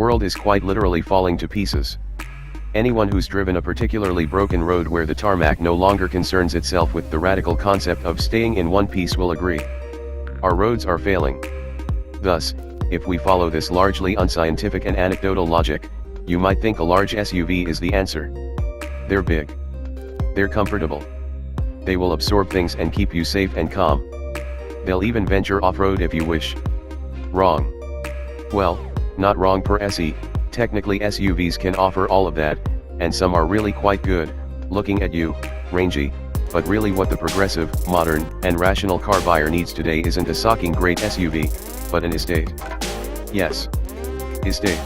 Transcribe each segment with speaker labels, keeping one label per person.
Speaker 1: world is quite literally falling to pieces. Anyone who's driven a particularly broken road where the tarmac no longer concerns itself with the radical concept of staying in one piece will agree. Our roads are failing. Thus, if we follow this largely unscientific and anecdotal logic, you might think a large SUV is the answer. They're big. They're comfortable. They will absorb things and keep you safe and calm. They'll even venture off-road if you wish. Wrong. Well, not wrong per se, technically SUVs can offer all of that, and some are really quite good, looking at you, rangy, but really what the progressive, modern, and rational car buyer needs today isn't a socking great SUV, but an estate. Yes. Estate.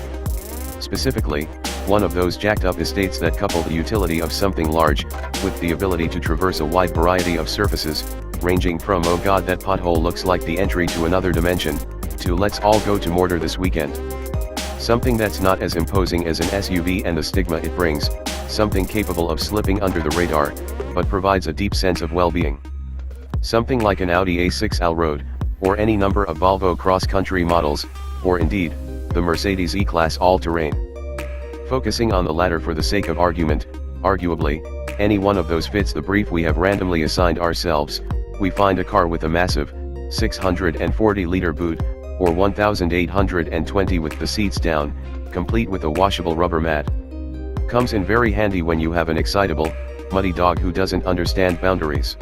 Speaker 1: Specifically, one of those jacked up estates that couple the utility of something large, with the ability to traverse a wide variety of surfaces, ranging from oh god that pothole looks like the entry to another dimension, to let's all go to Mordor this weekend. Something that's not as imposing as an SUV and the stigma it brings, something capable of slipping under the radar, but provides a deep sense of well-being. Something like an Audi A6 Allroad, or any number of Volvo cross-country models, or indeed, the Mercedes E-Class all-terrain. Focusing on the latter for the sake of argument, arguably, any one of those fits the brief we have randomly assigned ourselves. We find a car with a massive, 640-liter boot, or 1,820 with the seats down, complete with a washable rubber mat. Comes in very handy when you have an excitable, muddy dog who doesn't understand boundaries.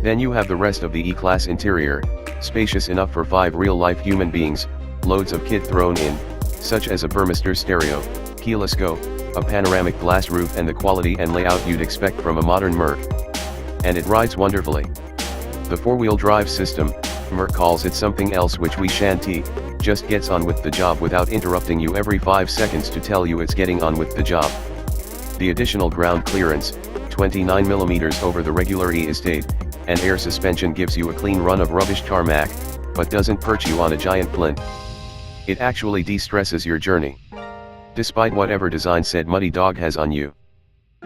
Speaker 1: Then you have the rest of the E-Class interior, spacious enough for 5 real-life human beings, loads of kit thrown in, such as a Burmester stereo, keyless go, a panoramic glass roof and the quality and layout you'd expect from a modern Merc. And it rides wonderfully. The 4-wheel drive system, Merc calls it something else which we shan't, just gets on with the job without interrupting you every 5 seconds to tell you it's getting on with the job. The additional ground clearance, 29mm over the regular E-Estate, and air suspension gives you a clean run of rubbish tarmac, but doesn't perch you on a giant plinth. It actually de-stresses your journey. Despite whatever design said muddy dog has on you.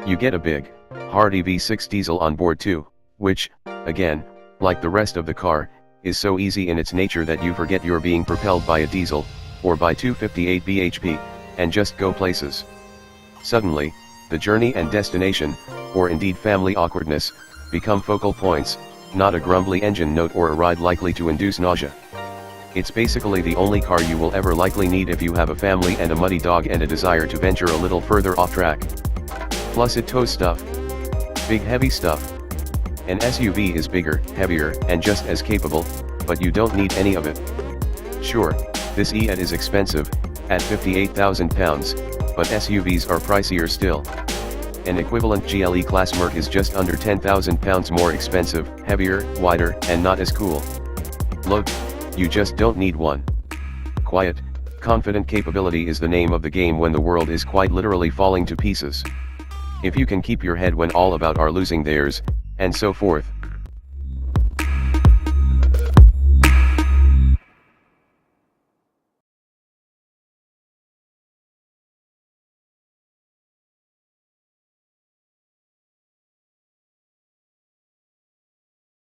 Speaker 1: You get a big, hardy V6 diesel on board too, which, again, like the rest of the car, is so easy in its nature that you forget you're being propelled by a diesel, or by 258 bhp, and just go places. Suddenly, the journey and destination, or indeed family awkwardness, become focal points, not a grumbly engine note or a ride likely to induce nausea. It's basically the only car you will ever likely need if you have a family and a muddy dog and a desire to venture a little further off track. Plus it tows stuff. Big heavy stuff. An SUV is bigger, heavier, and just as capable, but you don't need any of it. Sure, this E-Ed is expensive, at £58,000, but SUVs are pricier still. An equivalent GLE class Merc is just under £10,000 more expensive, heavier, wider, and not as cool. Look, you just don't need one. Quiet, confident capability is the name of the game when the world is quite literally falling to pieces. If you can keep your head when all about are losing theirs, and so forth.